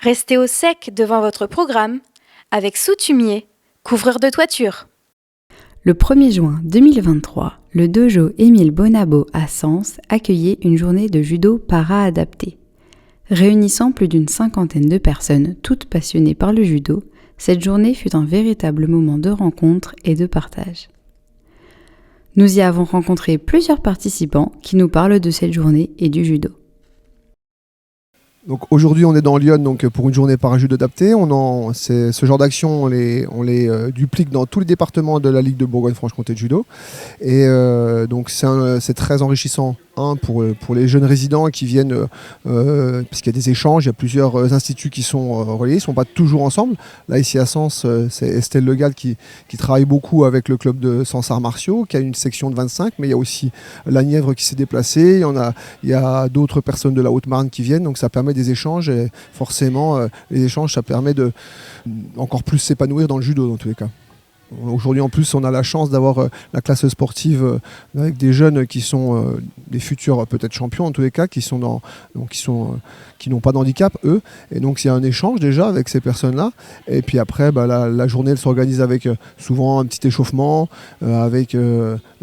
Restez au sec devant votre programme avec Soutumier, couvreur de toiture. Le 1er juin 2023, le dojo Émile Bonabo à Sens accueillait une journée de judo para-adapté. Réunissant plus d'une cinquantaine de personnes, toutes passionnées par le judo, cette journée fut un véritable moment de rencontre et de partage. Nous y avons rencontré plusieurs participants qui nous parlent de cette journée et du judo. Donc aujourd'hui on est dans Lyon donc pour une journée para-judo adapté. Ce genre d'action on les duplique dans tous les départements de la Ligue de Bourgogne-Franche-Comté de judo. Et donc c'est très enrichissant pour les jeunes résidents qui viennent, parce qu'il y a des échanges, il y a plusieurs instituts qui sont reliés, ils ne sont pas toujours ensemble. Là ici à Sens, c'est Estelle Legal qui travaille beaucoup avec le club de Sens Arts Martiaux, qui a une section de 25, mais il y a aussi la Nièvre qui s'est déplacée, il y a d'autres personnes de la Haute-Marne qui viennent, donc ça permet des échanges et forcément les échanges ça permet de encore plus s'épanouir dans le judo dans tous les cas. Aujourd'hui en plus on a la chance d'avoir la classe sportive avec des jeunes qui sont des futurs peut-être champions en tous les cas, qui n'ont pas d'handicap eux, et donc il y a un échange déjà avec ces personnes-là, et puis après la journée elle s'organise avec souvent un petit échauffement, là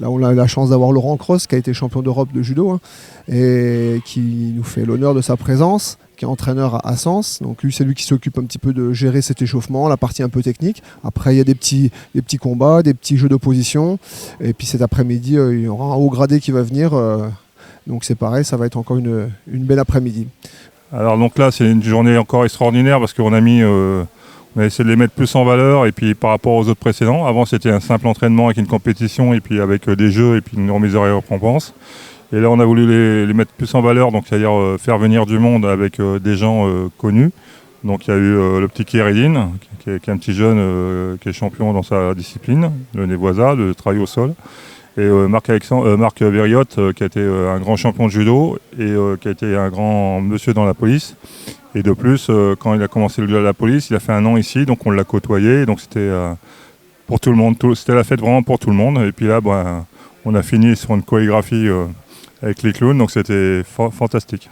on a la chance d'avoir Laurent Cross qui a été champion d'Europe de judo et qui nous fait l'honneur de sa présence, qui est entraîneur à Sens. Donc lui, c'est lui qui s'occupe un petit peu de gérer cet échauffement, la partie un peu technique. Après, il y a des petits combats, des petits jeux d'opposition. Et puis cet après-midi, il y aura un haut gradé qui va venir. Donc c'est pareil, ça va être encore une belle après-midi. Alors donc là, c'est une journée encore extraordinaire parce qu'on a essayé de les mettre plus en valeur et puis par rapport aux autres précédents. Avant, c'était un simple entraînement avec une compétition et puis avec des jeux et puis une remise de récompense. Et là, on a voulu les mettre plus en valeur, donc c'est-à-dire faire venir du monde avec des gens connus. Donc il y a eu le petit Kéridine, qui est un petit jeune qui est champion dans sa discipline, le névoisa, le travail au sol. Et Marc Verriotte, qui a été un grand champion de judo et qui a été un grand monsieur dans la police. Et de plus, quand il a commencé la police, il a fait 1 an ici, donc on l'a côtoyé. Donc c'était pour tout le monde, c'était la fête vraiment pour tout le monde. Et puis là, on a fini sur une chorégraphie avec les clowns, donc c'était fantastique.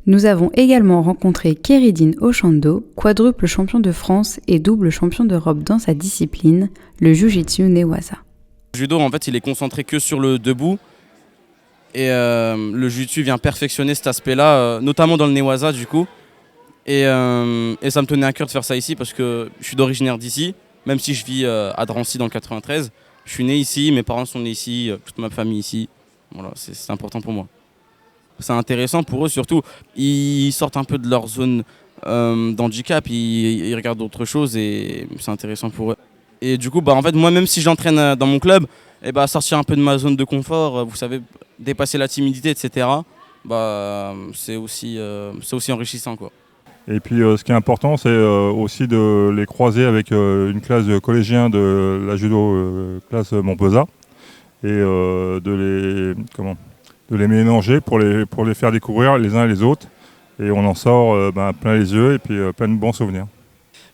Nous avons également rencontré Kéridine Oshando, quadruple champion de France et double champion d'Europe dans sa discipline, le Jiu-Jitsu Newaza. Le judo, en fait, il est concentré que sur le debout. Et le Jiu-Jitsu vient perfectionner cet aspect-là, notamment dans le Newaza, du coup. Et ça me tenait à cœur de faire ça ici parce que je suis d'originaire d'ici, même si je vis à Drancy dans le 93. Je suis né ici, mes parents sont nés ici, toute ma famille ici. Voilà, c'est important pour moi. C'est intéressant pour eux surtout. Ils sortent un peu de leur zone d'handicap, ils regardent d'autres choses et c'est intéressant pour eux. Et du coup, en fait, moi même si j'entraîne dans mon club, sortir un peu de ma zone de confort, vous savez, dépasser la timidité, etc. C'est aussi enrichissant, quoi. Et puis ce qui est important, c'est aussi de les croiser avec une classe de collégiens de la judo classe Montpezat. Et de les mélanger pour les faire découvrir les uns et les autres. Et on en sort plein les yeux et puis plein de bons souvenirs.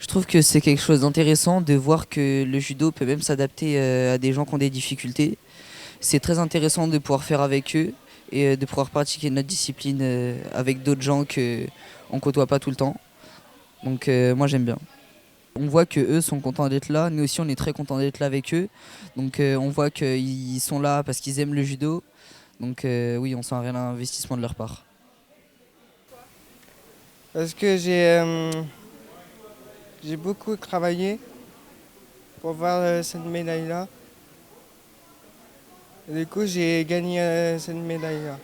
Je trouve que c'est quelque chose d'intéressant de voir que le judo peut même s'adapter à des gens qui ont des difficultés. C'est très intéressant de pouvoir faire avec eux et de pouvoir pratiquer notre discipline avec d'autres gens qu'on ne côtoie pas tout le temps. Donc moi j'aime bien. On voit qu'eux sont contents d'être là, nous aussi on est très contents d'être là avec eux. Donc on voit qu'ils sont là parce qu'ils aiment le judo. Donc oui, on sent un réel investissement de leur part. Parce que j'ai beaucoup travaillé pour avoir cette médaille-là. Et du coup, j'ai gagné cette médaille-là.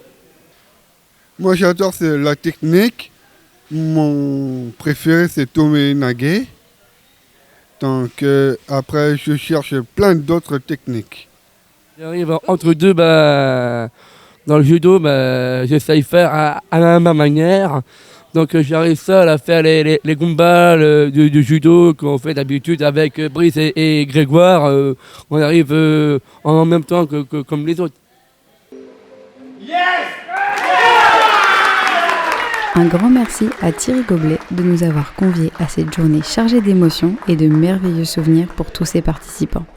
Moi j'adore la technique. Mon préféré c'est Tomé Nagé. Donc après, je cherche plein d'autres techniques. J'arrive entre deux, dans le judo, j'essaye de faire à la même manière. Donc j'arrive seul à faire les combats du judo qu'on fait d'habitude avec Brice et Grégoire. On arrive en même temps que comme les autres. Yes! Un grand merci à Thierry Goblet de nous avoir conviés à cette journée chargée d'émotions et de merveilleux souvenirs pour tous ses participants.